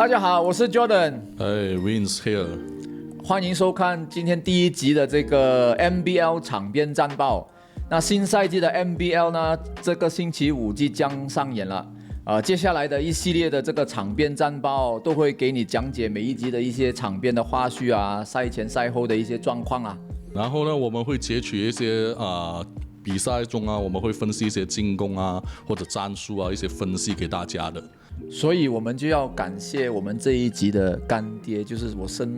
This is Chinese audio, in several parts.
大家好，我是 Jordan， Vince here，欢迎收看今天第一集的这个 NBL 场边战报。那新赛季的 NBL 呢，这个星期五即将上演了。接下来的一系列的这个场边战报都会给你讲解每一集的一些场边的花絮啊，赛前赛后的一些状况啊。然后呢，我们会截取一些比赛中啊，我们会分析一些进攻啊或者战术啊一些分析给大家的。所以我们就要感谢我们这一集的干爹，就是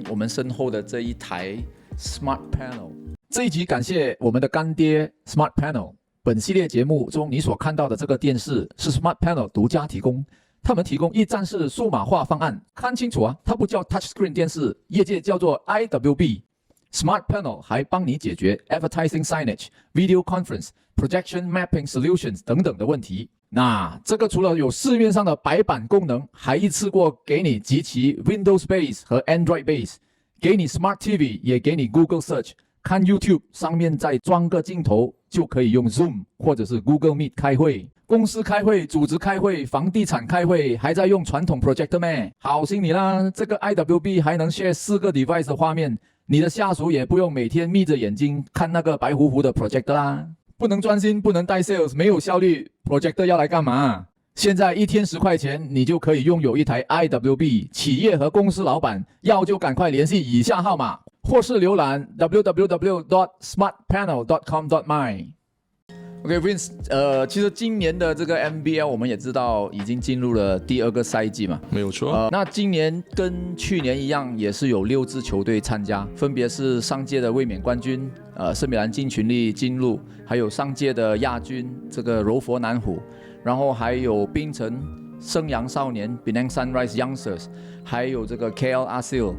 我们身后的这一台 Smart Panel。这一集感谢我们的干爹 Smart Panel。本系列节目中你所看到的这个电视是 Smart Panel 独家提供，他们提供一站式数码化方案。看清楚啊，它不叫 Touchscreen 电视，业界叫做 IWB。Smart Panel 还帮你解决 Advertising Signage、Video Conference、Projection Mapping Solutions 等等的问题。那这个除了有市面上的白板功能，还一次过给你集齐 Windows Base 和 Android Base， 给你 Smart TV， 也给你 Google Search。看 YouTube 上面再装个镜头，就可以用 Zoom 或者是 Google Meet 开会。公司开会、组织开会、房地产开会，还在用传统 Projector 咩？好心你啦，这个 IWB 还能 share 4个 device 的画面，你的下属也不用每天眯着眼睛看那个白乎乎的 Projector 啦。不能专心，不能带 sales， 没有效率 ，Projector 要来干嘛？现在1天10块钱，你就可以拥有一台 IWB。企业和公司老板要就赶快联系以下号码，或是浏览 www.smartpanel.com.my。OK Vince， 其实今年的这个 NBL 我们也知道已经进入了第2个赛季嘛，没有错。那今年跟去年一样，也是有6支球队参加，分别是上届的卫冕冠军圣米兰金群力金鹿，还有上届的亚军这个柔佛南虎，然后还有槟城圣阳少年 Penang Sunrise Youngsters， 还有这个 KL Asil，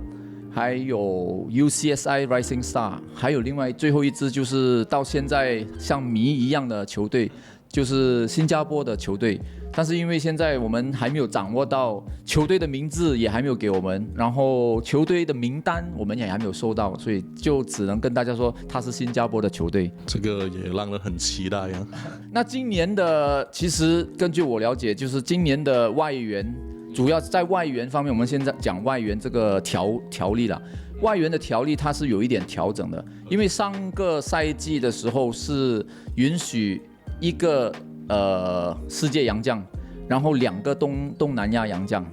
还有 UCSI Rising Star， 还有另外最后一支就是到现在像谜一样的球队，就是新加坡的球队。但是因为现在我们还没有掌握到球队的名字，也还没有给我们，然后球队的名单我们也还没有收到，所以就只能跟大家说它是新加坡的球队。这个也让人很期待呀。那今年的其实根据我了解，就是今年的外援，主要在外援方面，我们现在讲外援这个条例了。外援的条例它是有一点调整的，因为上个赛季的时候是允许一个世界洋将，然后2个东南亚洋将，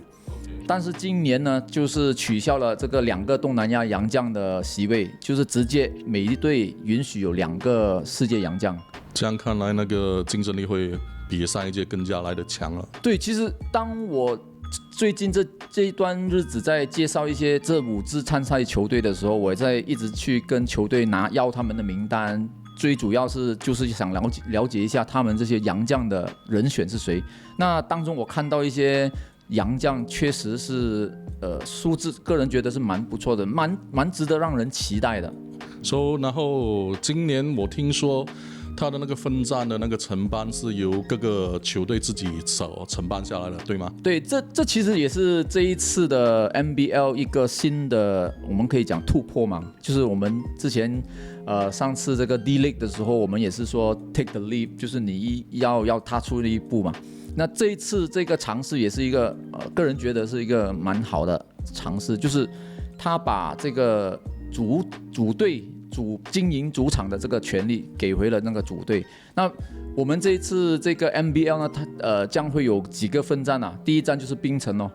但是今年呢，就是取消了这个2个东南亚洋将的席位，就是直接每一队允许有2个世界洋将。这样看来，那个竞争力会比上一届更加来得强了。对，其实当我最近这一段日子在介绍一些这5支参赛球队的时候，我在一直去跟球队要他们的名单。最主要就是想了解一下他们这些洋将的人选是谁。那当中我看到一些洋将确实是素质，个人觉得是蛮不错的，蛮值得让人期待的。然后今年我听说他的那个分站的那个承办是由各个球队自己承办下来的，对吗？对，这其实也是这一次的 NBL 一个新的，我们可以讲突破嘛，就是我们之前上次这个 D-League 的时候，我们也是说 take the leap， 就是你要踏出一步嘛。那这一次这个尝试也是一个个人觉得是一个蛮好的尝试，就是他把这个主队经营主场的这个权利给回了那个主队。那我们这一次这个 NBL 呢，它将会有几个分站啊。第一站就是槟城哦，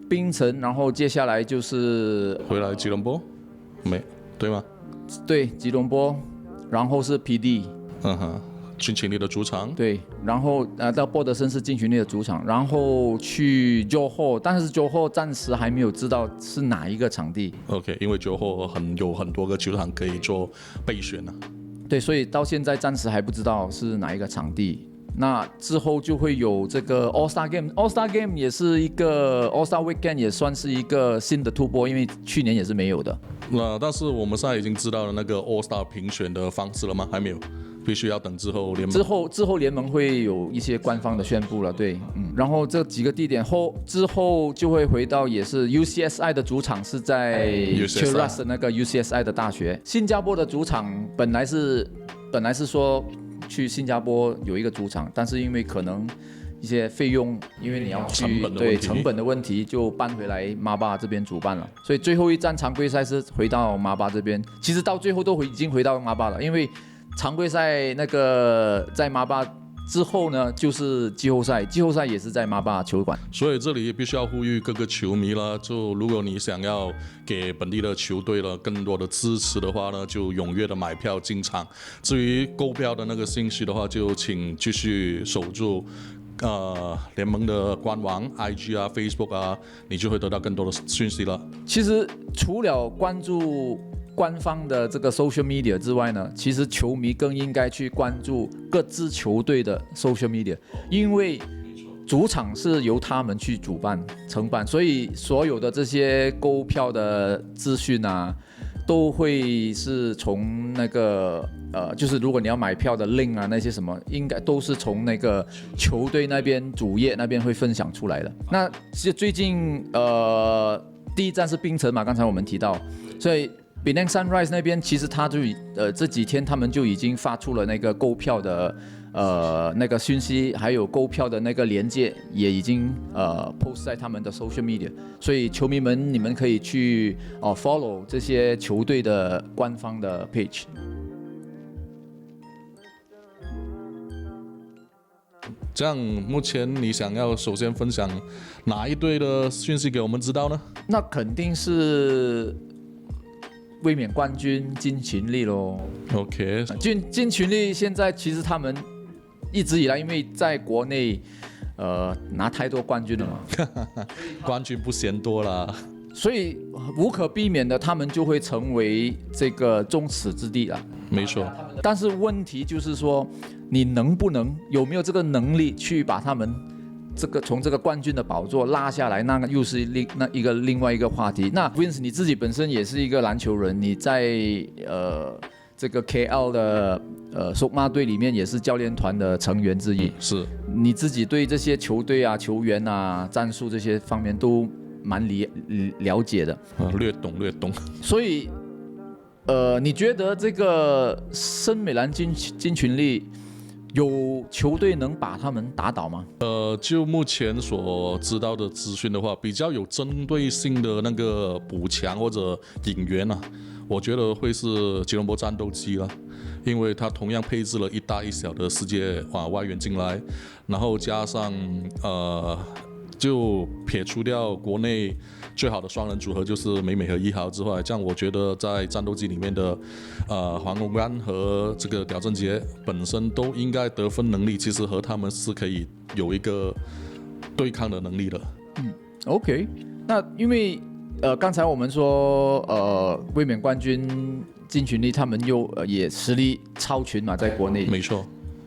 槟城，然后接下来就是回来吉隆坡，对吗？对，吉隆坡，然后是 PD， 金群力的主场。对，然后到波德森是金群力的主场，然后去 Johor， 但是 Johor 暂时还没有知道是哪一个场地。OK， 因为 Johor 有很多个球场可以做备选啊。对，所以到现在暂时还不知道是哪一个场地。那之后就会有这个 All Star Game，All Star Game 也是一个 All Star Weekend， 也算是一个新的突破，因为去年也是没有的。但是我们现在已经知道了那个 All Star 评选的方式了吗？还没有，必须要等之后联盟。之后联盟会有一些官方的宣布了，对，然后这几个地点之后就会回到也是 UCSI 的主场是在 Cheras 的那个 UCSI 的大学，新加坡的主场本来是说去新加坡有一个主场，但是因为可能一些费用，因为你要去成本的问题就搬回来马巴这边主办了，所以最后一站常规赛是回到马巴这边。其实到最后都已经回到马巴了，因为常规赛那个在马巴之后呢，就是季后赛，季后赛也是在马巴球馆。所以这里必须要呼吁各个球迷了，就如果你想要给本地的球队了更多的支持的话呢，就踊跃的买票进场。至于购票的那个信息的话，就请继续守住联盟的官网 IG 啊 Facebook 啊，你就会得到更多的讯息了。其实除了关注官方的这个 social media 之外呢，其实球迷更应该去关注各支球队的 social media， 因为主场是由他们去承办，所以所有的这些购票的资讯啊，都会是从那个就是如果你要买票的 link 啊那些什么，应该都是从那个球队那边主页那边会分享出来的。那其实最近第一站是槟城嘛，刚才我们提到，所以Penang Sunrise 那边其实他就这几天他们就已经发出了那个购票的那个讯息，还有购票的那个连接也已经post 在他们的 social media， 所以球迷们你们可以去follow 这些球队的官方的 page。这样，目前你想要首先分享哪一队的讯息给我们知道呢？那肯定是卫冕冠军金群力咯。OK， 金群力现在其实他们一直以来，因为在国内拿太多冠军了嘛，冠军不嫌多啦，所以无可避免的，他们就会成为这个众矢之的了。没错。但是问题就是说，你有没有这个能力去把他们从这个冠军的宝座拉下来，那个又是另外一个话题。那 Vince 你自己本身也是一个篮球人，你在这个 KL 的Sokma 队里面也是教练团的成员之一。是。你自己对这些球队啊、球员啊、战术这些方面都蛮了解的。略懂。所以你觉得这个森美兰金群力有球队能把他们打倒吗？就目前所知道的资讯的话，比较有针对性的那个补强或者引援啊，我觉得会是吉隆坡战斗机了，因为它同样配置了一大一小的世界外援进来，然后加上就撇除掉国内最好的双人组合就是美美和一豪之外，这样我觉得在战斗机里面的黄宏安和这个刁振杰本身都应该得分能力，其实和他们是可以有一个对抗的能力的。OK， 那因为刚才我们说卫冕冠军金群力他们也实力超群嘛，在国内。没错。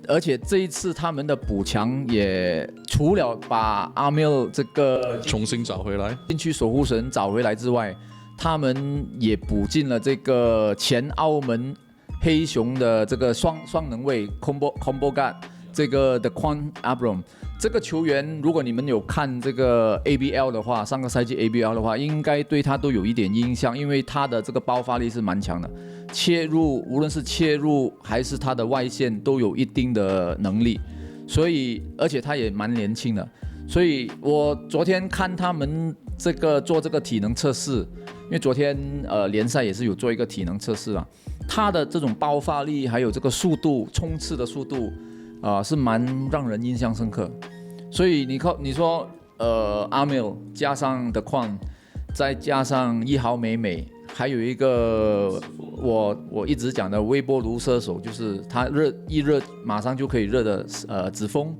而且这一次他们的补强也除了把阿缪这个重新找回来，禁区守护神找回来之外，他们也补进了这个前澳门黑熊的这个双能卫 combo guard 这个的 Quan Abram 这个球员，如果你们有看这个 ABL 的话，上个赛季 ABL 的话，应该对他都有一点印象，因为他的这个爆发力是蛮强的。无论是切入还是他的外线都有一定的能力，所以而且他也蛮年轻的，所以我昨天看他们做这个体能测试，因为昨天联赛也是有做一个体能测试啊，他的这种爆发力还有这个速度冲刺的速度是蛮让人印象深刻，所以你说阿缪加上的矿，再加上一豪美。还有一个我一直讲的微波炉射手，就是他一热马上就可以热的子峰，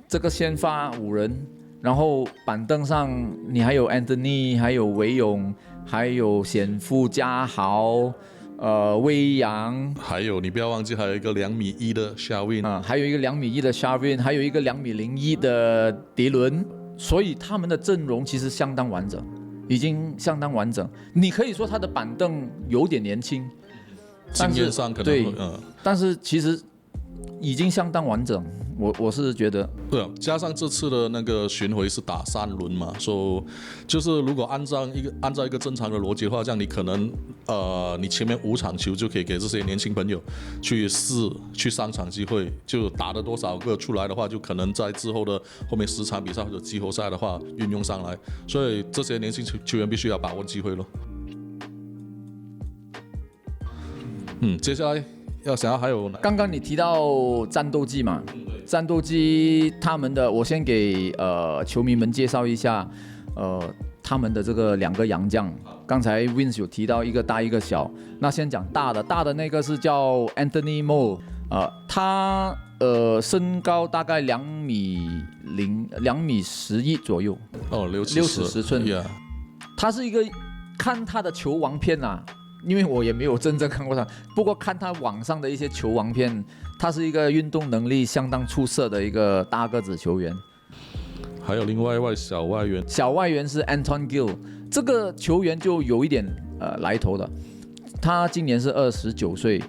这个先发5人，然后板凳上你还有 Anthony， 还有韦勇，还有显富、嘉豪，威扬，还有你不要忘记还有一个2.1米的 Sharwin 还有一个2.1米的 Sharwin， 还有一个2.01米的迪伦，所以他们的阵容其实相当完整。已经相当完整，你可以说他的板凳有点年轻，经验上可能对，但是其实已经相当完整。我是觉得，对啊，加上这次的那个巡回是打3轮嘛，就是如果按照一个正常的逻辑的话，这样你可能你前面5场球就可以给这些年轻朋友去上场机会，就打了多少个出来的话，就可能在之后的后面10场比赛或者季后赛的话运用上来，所以这些年轻球员必须要把握机会咯。接下来想要还有刚刚你提到战斗机嘛，战斗机他们的，我先给球迷们介绍一下，他们的这个2个洋将。刚才 Vince 有提到一个大一个小，那先讲大的那个是叫 Anthony Moore，他身高大概2米11左右，6尺10寸，他是一个看他的球王片啊。因为我也没有真正看过他，不过看他网上的一些球王片，他是一个运动能力相当出色的一个大个子球员。还有另外一位小外援是 Anton Gill， 这个球员就有一点来头的，他今年是29岁，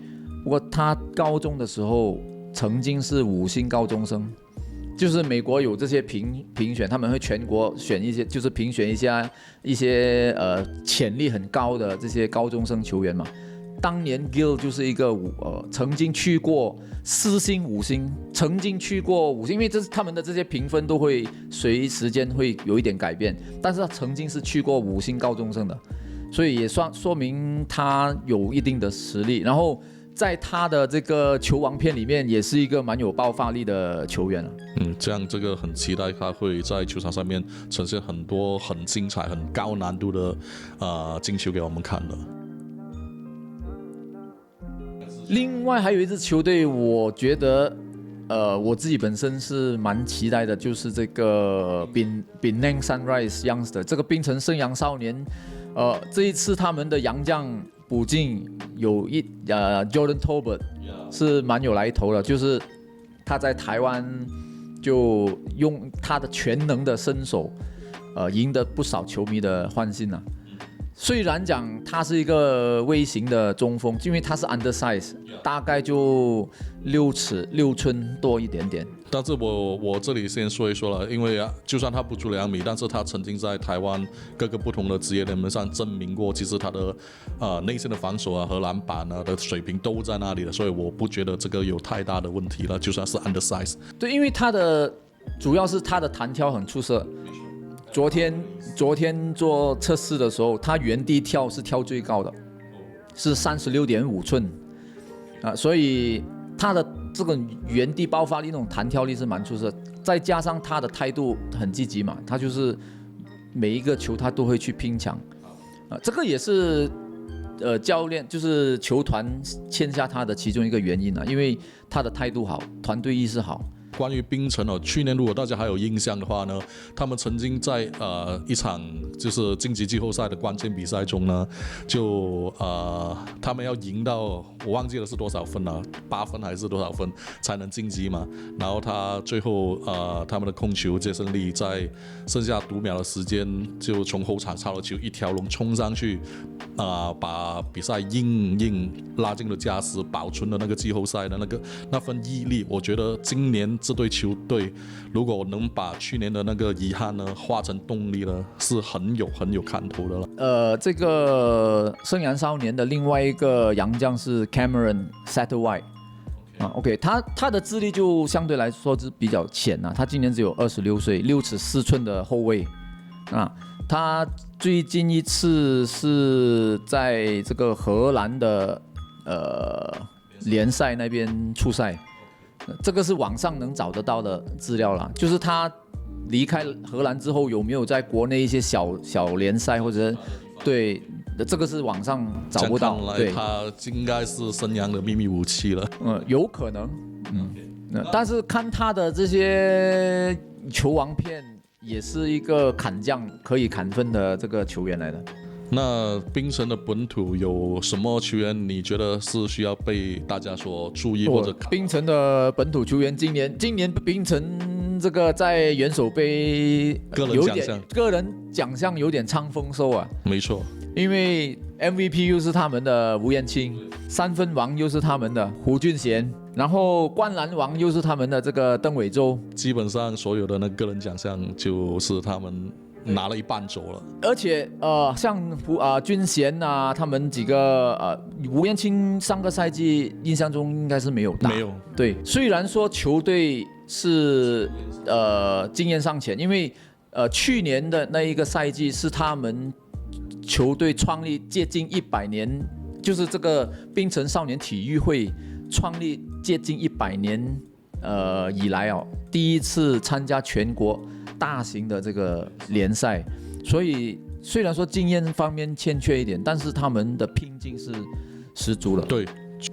不过他高中的时候曾经是5星高中生。就是美国有这些评选，他们会全国选一些，就是评选一些潜力很高的这些高中生球员嘛。当年 Gill 就是一个曾经去过4星5星，曾经去过5星，因为他们的这些评分都会随时间会有一点改变，但是他曾经是去过5星高中生的，所以也说明他有一定的实力。然后在他的这个球王片里面，也是一个蛮有爆发力的球员了。这样这个很期待他会在球场上面呈现很多很精彩、很高难度的进球给我们看的。另外还有一支球队，我觉得我自己本身是蛮期待的，就是这个Penang Sunrise Youngster 这个槟城圣阳少年。这一次他们的洋将补进有Jordan Tolbert 是蛮有来头的，就是他在台湾就用他的全能的身手，赢得不少球迷的欢心啊。虽然讲他是一个微型的中锋，因为他是 undersize， 大概就6尺6寸多一点点。但是我这里先说一说了，因为就算他不足2米，但是他曾经在台湾各个不同的职业联盟上证明过，其实他的内线的防守和篮板的水平都在那里的，所以我不觉得这个有太大的问题了，就算是 undersize。对，因为他的主要是他的弹跳很出色。昨天做测试的时候，他原地跳是跳最高的，是36.5寸，所以他的这个原地爆发力那种弹跳力是蛮出色，再加上他的态度很积极嘛，他就是每一个球他都会去拼抢，这个也是教练就是球团签下他的其中一个原因啊，因为他的态度好，团队意识好。关于槟城去年如果大家还有印象的话呢，他们曾经在一场就是晋级季后赛的关键比赛中呢，就他们要赢到我忘记了是多少分了，8分还是多少分才能晋级嘛？然后他最后他们的控球杰森利在剩下5秒的时间，就从后场抄了球，一条龙冲上去，把比赛硬拉进了加时，保存了那个季后赛的那份毅力。我觉得今年这队球队如果能把去年的那个遗憾呢化成动力呢，是很有看头的了。这个圣阳少年的另外一个洋将是 Cameron Satterwhite。OK， 他的资历就相对来说是比较浅啊，他今年只有26岁，6尺4寸的后卫他最近一次是在这个荷兰的联赛那边出赛。这个是网上能找得到的资料啦，就是他离开荷兰之后有没有在国内一些小联赛或者对，这个是网上找不到。对，他应该是生阳的秘密武器了。有可能。但是看他的这些球王片，也是一个砍将可以砍分的这个球员来的。那槟城的本土有什么球员你觉得是需要被大家所注意或者？槟城的本土球员今年槟城这个在元首杯个人奖项有点唱丰收啊。没错，因为 MVP 又是他们的吴彦清，3分王又是他们的胡俊贤，然后灌篮王又是他们的这个邓伟洲，基本上所有的那个人奖项就是他们拿了一半走了。而且像军衔啊，他们几个吴彦清上个赛季印象中应该是没有打，没有。对，虽然说球队是经验尚浅，因为去年的那一个赛季是他们球队创立接近100年，就是这个槟城少年体育会创立接近100年以来第一次参加全国大型的这个联赛，所以虽然说经验方面欠缺一点，但是他们的拼劲是十足了。对，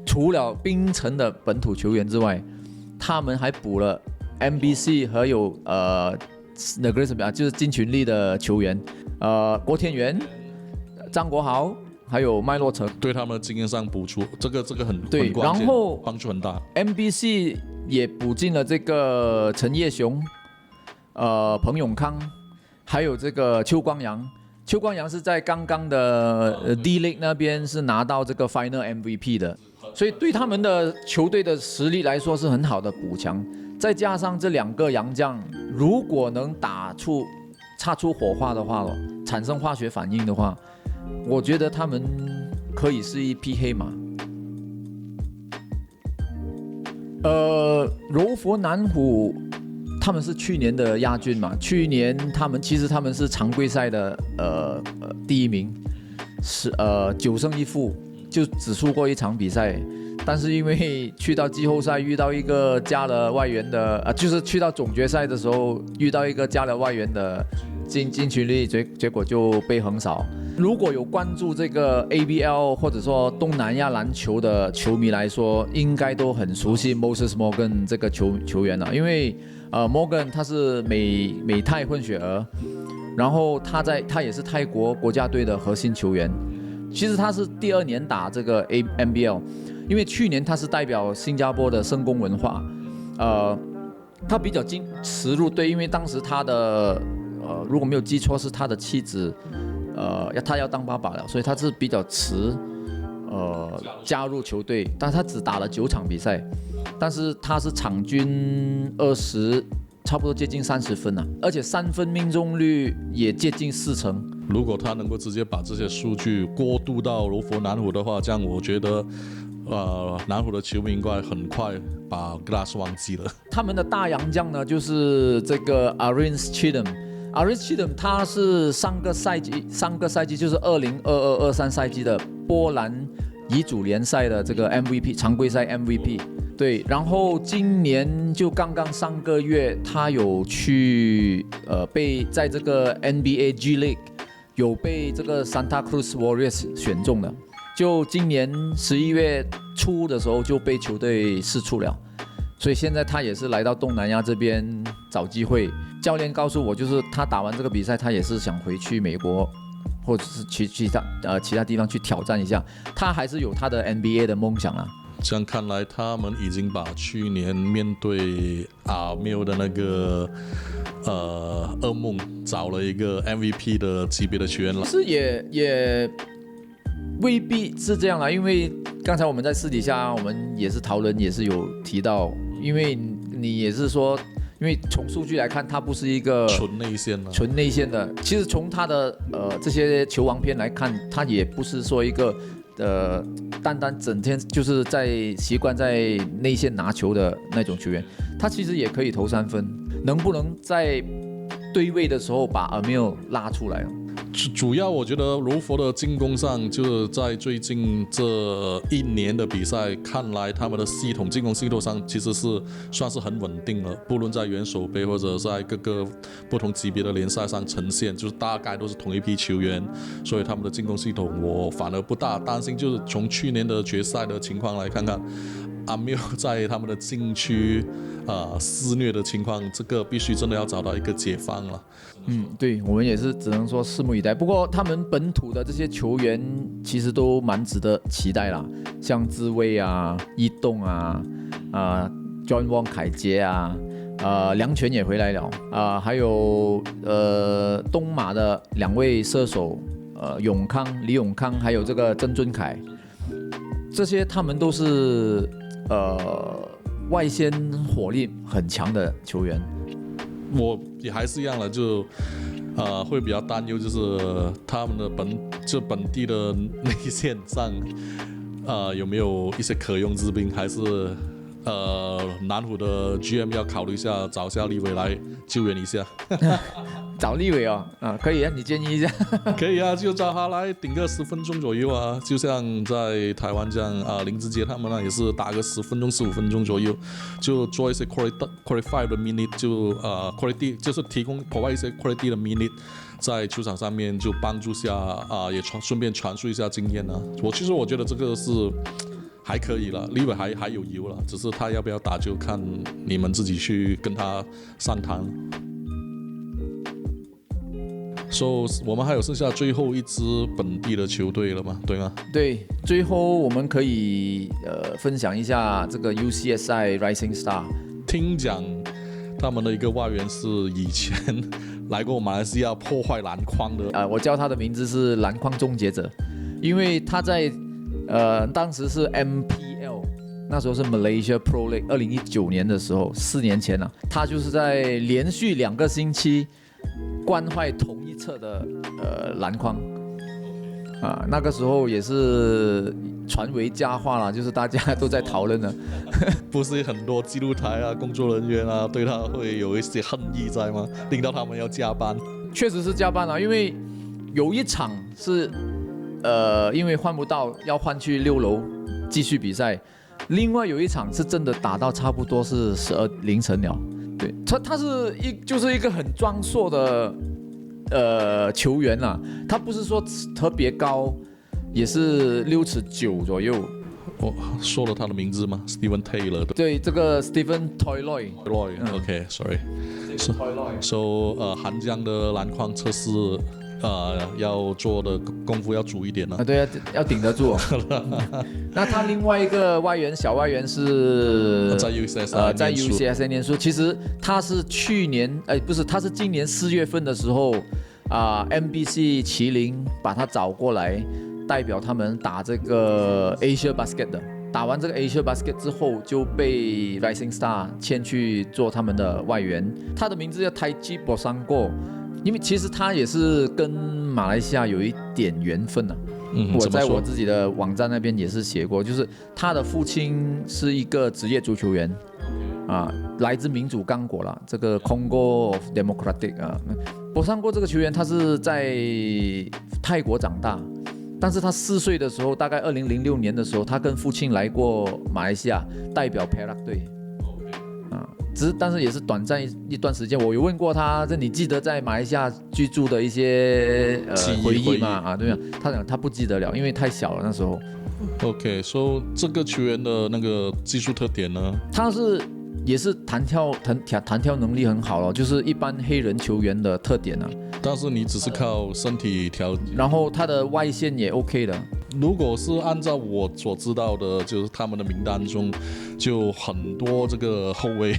除了槟城的本土球员之外，他们还补了 MBC 和有那个什么就是金群力的球员，郭天元、张国豪。还有麦洛成，对他们的经验上补出，这个很对，很关键，然后帮助很大。MBC 也补进了这个陈业雄、彭永康，还有这个邱光阳。邱光阳是在刚刚的D League 那边是拿到这个 Final MVP 的，所以对他们的球队的实力来说是很好的补强。再加上这2个洋将，如果能擦出火花的话，产生化学反应的话。我觉得他们可以是一匹黑马。柔佛南虎他们是去年的亚军嘛，去年他们是常规赛的第1名，是9胜1负，就只输过1场比赛。但是因为去到季后赛遇到一个加了外援的，就是去到总决赛的时候遇到一个加了外援的金群力，结果就被横扫。如果有关注这个 ABL 或者说东南亚篮球的球迷来说，应该都很熟悉 Moses Morgan 这个球员了，因为Morgan 他是美泰混血儿，然后他也是泰国国家队的核心球员。其实他是第2年打这个 NBL， 因为去年他是代表新加坡的圣公文化，他比较迟入队，因为当时他的如果没有记错是他的妻子。他要当爸爸了，所以他是比较迟，加入球队，但他只打了9场比赛，但是他是场均差不多接近30分啊，而且3分命中率也接近40%。如果他能够直接把这些数据过渡到柔佛南虎的话，这样我觉得，南虎的球迷应该很快把 Glass 忘记了。他们的大洋将呢，就是这个 Aris Chidem。他是上个赛季就是2022-23赛季的波兰乙组联赛的这个 MVP 常规赛 MVP， 对，然后今年就刚刚上个月他有去被在这个 NBA G League 有被这个 Santa Cruz Warriors 选中了，就今年11月初的时候就被球队释出了。所以现在他也是来到东南亚这边找机会。教练告诉我，就是他打完这个比赛，他也是想回去美国，或者是其他地方去挑战一下。他还是有他的 NBA 的梦想啊。这样看来，他们已经把去年面对阿缪的那个噩梦，找了一个 MVP 的级别的球员了。是也未必是这样啦，因为刚才我们在私底下我们也是讨论，也是有提到，因为你也是说，因为从数据来看，他不是一个纯内线的。其实从他的这些球王篇来看，他也不是说一个单整天就是习惯在内线拿球的那种球员。他其实也可以投3分，能不能在对位的时候把阿缪拉出来？主要我觉得柔佛的进攻上，就是在最近这1年的比赛看来，他们的进攻系统上其实是算是很稳定了，不论在元首杯或者在各个不同级别的联赛上呈现，就是大概都是同一批球员，所以他们的进攻系统我反而不大担心。就是从去年的决赛的情况来看看，阿缪在他们的禁区肆虐的情况，这个必须真的要找到一个解放了。对，我们也是只能说拭目以待。不过他们本土的这些球员其实都蛮值得期待啦，像自卫啊、伊栋啊、John Wong 凯杰啊、梁权也回来了还有东马的2位射手李永康还有这个曾尊凯，这些他们都是外线火力很强的球员。我也还是一样了，就会比较担忧，就是他们的本地的内线上有没有一些可用之兵，还是南湖的 GM 要考虑一下，找一下立伟来救援一下。找立伟哦，可以啊，你建议一下。可以啊，就找他来顶个10分钟左右啊，就像在台湾这样林志杰他们那也是打个10分钟、15分钟左右，就做一些 qualify 的 minute， 就quality 就是提供 provide 一些 quality 的 minute， 在球场上面就帮助下也顺便传输一下经验啊。其实我觉得这个是还可以了，立伟还有油了，只是他要不要打就看你们自己去跟他商谈。我们还有剩下最后一支本地的球队了吗？对吗？对，最后我们可以分享一下这个 UCSI Rising Star。听讲他们的一个外援是以前来过马来西亚破坏篮筐的。我叫他的名字是篮筐终结者，因为他在当时是 MPL， 那时候是 Malaysia Pro League， 2019年的时候，4年前了，他就是在连续2个星期惯坏同一侧的篮筐那个时候也是传为佳话了，就是大家都在讨论了。不是很多纪录台工作人员对他会有一些恨意在吗？令到他们要加班？确实是加班了，因为有一场是因为换不到，要换去6楼继续比赛，另外有一场是真的打到差不多是12凌晨了。对，他是就是一个很壮硕的球员啦，他不是说特别高，也是6尺9左右。我说了他的名字吗 ？Steven Taylor。对，这个 Stephen Toiloy。Toiloy，OK，sorry。韩江的篮筐测试。要做的功夫要足一点了。对，要顶得住。那他另外一个小外援是在 UCSI 念书。其实他是他是今年4月份的时候MBC 麒麟把他找过来，代表他们打这个 Asia Basket 的。打完这个 Asia Basket 之后，就被 Rising Star 签去做他们的外援。他的名字叫 Taiji Bosangko。因为其实他也是跟马来西亚有一点缘分我在我自己的网站那边也是写过，就是他的父亲是一个职业足球员来自民主刚果啦，这个 Congo of Democratic 我上过这个球员，他是在泰国长大，但是他4岁的时候，大概2006年的时候，他跟父亲来过马来西亚，代表 Perak 队。但是也是短暂一段时间，我有问过他，你记得在马来西亚居住的一些回忆吗？对吧？他讲他不记得了，因为太小了那时候。OK， 说这个球员的那个技术特点呢？他也是弹跳能力很好了，就是一般黑人球员的特点但是你只是靠身体调，然后他的外线也 OK 的。如果是按照我所知道的，就是他们的名单中，就很多这个后卫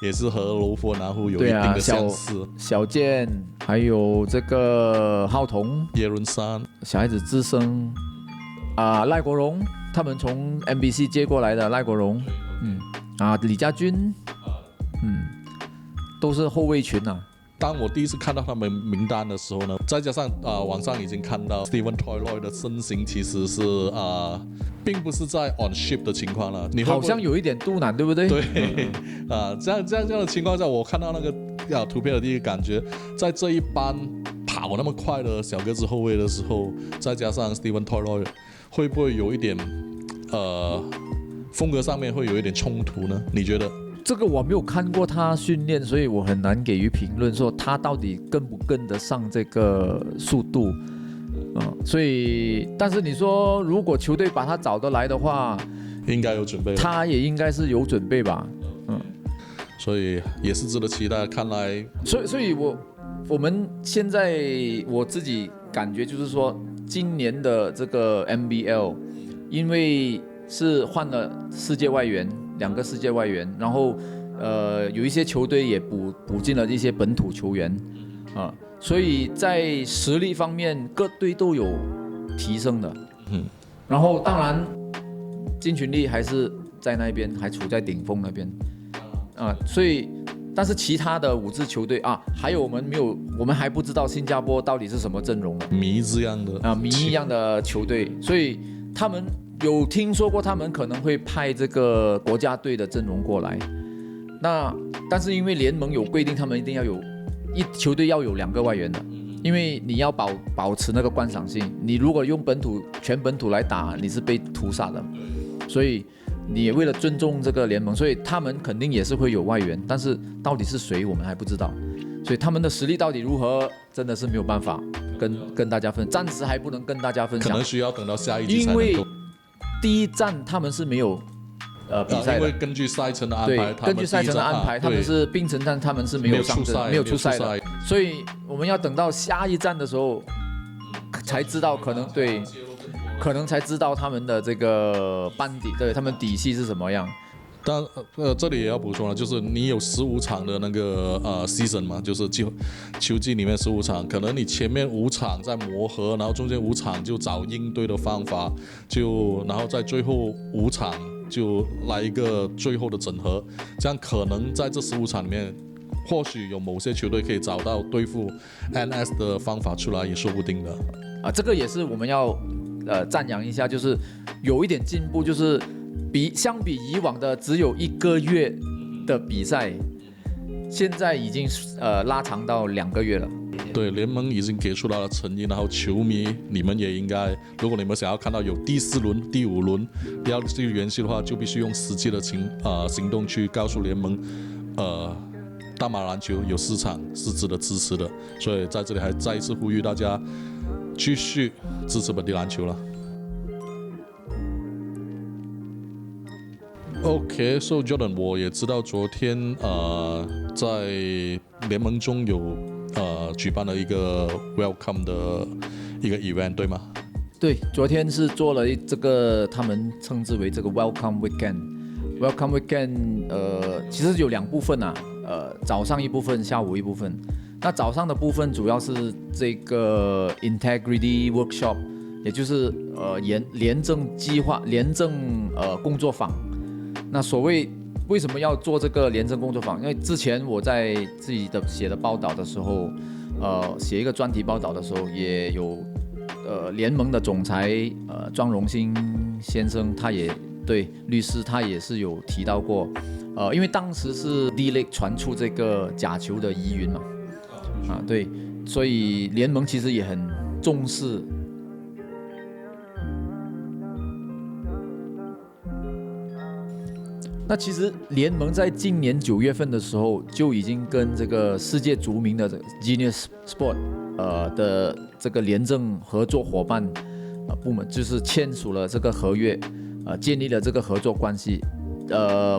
也是和柔佛南湖有一定的相似。小健，还有这个浩彤、叶润山、小孩子之声赖国荣，他们从 MBC 接过来的赖国荣，李家军，都是后卫群当我第一次看到他们名单的时候呢，再加上网上已经看到 Stephen Toiloy 的身形其实是并不是在 on ship 的情况了，你好像有一点肚腩，对不对？对，这样的情况下，我看到那个图片的第一个感觉，在这一班跑那么快的小个子后卫的时候，再加上 Stephen Toiloy， 会不会有一点风格上面会有一点冲突呢？你觉得？这个我没有看过他训练，所以我很难给予评论，说他到底跟不跟得上这个速度。所以，但是你说如果球队把他找得来的话，应该有准备，他也应该是有准备吧。所以也是值得期待。看来，所以我们现在我自己感觉就是说，今年的这个 NBL， 因为是换了世界外援，2个世界外援，然后有一些球队也补进了一些本土球员所以在实力方面各队都有提升的。然后当然金群力还是在那边还处在顶峰那边所以但是其他的5支球队还有我们还不知道新加坡到底是什么阵容的，谜这样的谜一样的球队，所以他们有听说过他们可能会派这个国家队的阵容过来。但是因为联盟有规定，他们一定要有球队要有2个外援的，因为你要保持那个观赏性。你如果用全本土来打，你是被屠杀的。所以你也为了尊重这个联盟，所以他们肯定也是会有外援，但是到底是谁我们还不知道。所以他们的实力到底如何，真的是没有办法跟大家暂时还不能跟大家分享，可能需要等到下一集才能够。因为第一站他们是没有比赛的，因为根据赛程的安排，对，根据赛程的安排，他们是槟城站，他们是没有上阵，没有出赛的，所以我们要等到下一站的时候才知道，可能才知道他们的这个班底，对，他们底细是什么样。但这里也要补充了，就是你有15场的那个season 嘛，就是球季里面15场，可能你前面5场在磨合，然后中间5场就找应对的方法，然后在最后5场就来一个最后的整合，这样可能在这15场里面，或许有某些球队可以找到对付 NS 的方法出来，也说不定的。这个也是我们要赞扬一下，就是有一点进步，就是相比以往的只有1个月的比赛，现在已经拉长到2个月了。对，联盟已经给出了诚意，然后球迷你们也应该，如果你们想要看到有第4轮、第5轮要去联系的话，就必须用实际的行动去告诉联盟，大马篮球有市场是值得支持的。所以在这里还再一次呼吁大家继续支持本地篮球了。OK，so Jordan， 我也知道昨天在联盟中有举办了一个 welcome 的一个 event， 对吗？对，昨天是做了这个他们称之为这个 welcome weekend。welcome weekend 其实有2部分早上一部分，下午一部分。那早上的部分主要是这个 integrity workshop， 也就是廉政计划、廉政工作坊。那为什么要做这个廉政工作坊？因为之前我在自己的写的报道的时候，写一个专题报道的时候，也有联盟的总裁庄荣兴先生，他也对律师，他也是有提到过，因为当时是 D-League 传出这个假球的疑云嘛，对，所以联盟其实也很重视。那其实联盟在今年9月份的时候就已经跟这个世界著名的Genius Sport 的这个廉政合作伙伴部门，就是签署了这个合约，建立了这个合作关系，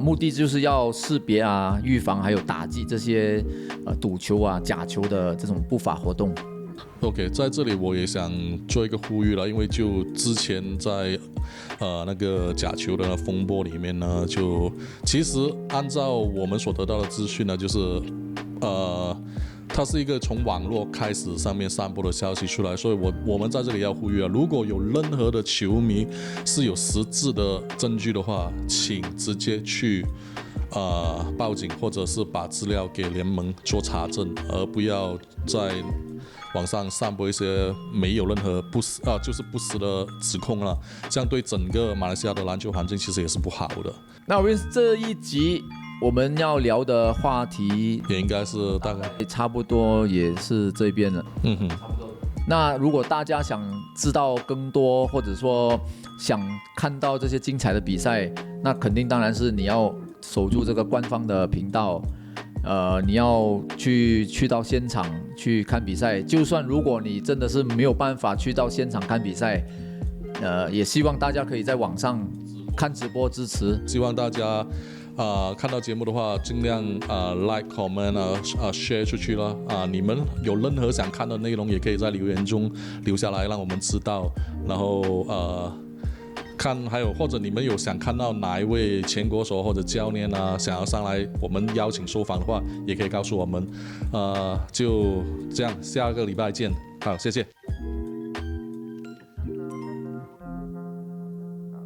目的就是要识别预防还有打击这些赌球假球的这种不法活动。OK， 在这里我也想做一个呼吁了，因为就之前在那个假球的风波里面呢，就其实按照我们所得到的资讯呢，就是它是一个从网络开始上面散播的消息出来，所以我们在这里要呼吁如果有任何的球迷是有实质的证据的话，请直接去报警，或者是把资料给联盟做查证，而不要在网上散播一些没有任何就是不实的指控了，这样对整个马来西亚的篮球环境其实也是不好的。那我们这一集我们要聊的话题也应该是大概差不多也是这边了。差不多。那如果大家想知道更多，或者说想看到这些精彩的比赛，那肯定当然是你要守住这个官方的频道。你要去到现场去看比赛，就算如果你真的是没有办法去到现场看比赛，也希望大家可以在网上看直播支持。希望大家看到节目的话，尽量like comment share 出去了你们有任何想看的内容，也可以在留言中留下来，让我们知道。然后还有或者你们有想看到哪一位前国手或者教练想要上来我们邀请受访的话，也可以告诉我们。就这样，下个礼拜见。好，谢谢。